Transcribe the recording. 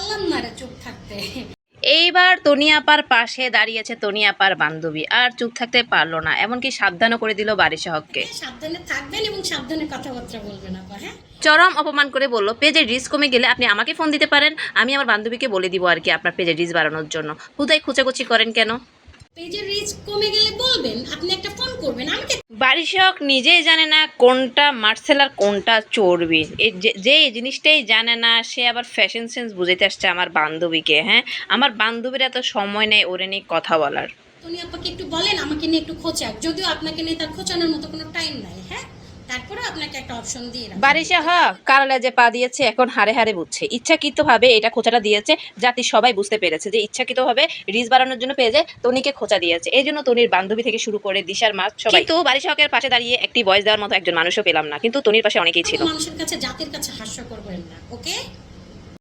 বললাম না রে চুপ থাকতে। এইবার তনি আপার পাশে দাঁড়িয়েছে তনি আপার বান্ধবী, আর চুপ থাকতে পারলো না, এমনকি সাবধানও করে দিল বারিশা হককে। হ্যাঁ, সাবধানে থাকবেন এবং সাবধানে কথাবার্তা বলবেন আপা। হ্যাঁ, চরম অপমান করে বলল, পেজের রিচ কমে গেলে আপনি আমাকে ফোন দিতে পারেন, আমি আমার বান্ধবীকে বলে দিব আর কি আপনার পেজের রিচ বাড়ানোর জন্য। হুদাই খুচাকুচি করেন কেন? পেজের রিচ কমে গেলে বলবেন, আপনি একটা ফোন করবেন আমাকে। বারিশা হক নিজেই জানে না কোনটা মার্সেল আর কোনটা চর্বি, যে এই জিনিসটাই জানে না, সে আবার ফ্যাশন সেন্স বুঝাইতে আসছে আমার বান্ধবীকে। হ্যাঁ, আমার বান্ধবীর এত সময় নেই ওরে নিয়ে কথা বলার। টনি আপাকে একটু বলেন আমাকে নিয়ে একটু খোঁচাক, যদিও আপনাকে নিয়ে তার খোঁচানোর মতো কোনো টাইম নাই। হ্যাঁ, তারপরে আপনাকে একটা অপশন দিয়ে রাখি। বারিশা হক কারালে যে পা দিয়েছে এখন হারে হারে বুঝছে, ইচ্ছাকৃতভাবে এটা খোঁচাটা দিয়েছে, জাতি সবাই বুঝতে পেরেছে যে ইচ্ছাকৃতভাবে রিচ বাড়ানোর জন্য পেজে তনিকে খোঁচা দিয়েছে। এই জন্য তনির বান্ধবী থেকে শুরু করে দিশার মা সবাই। কিন্তু বারিশা হকের পাশে দাঁড়িয়ে একটি ভয়েস দেওয়ার মতো একজন মানুষও পেলাম না, কিন্তু তনির পাশে অনেকেই ছিল। মানুষের কাছে জাতির কাছে হাস্যকর করেন না, ওকে?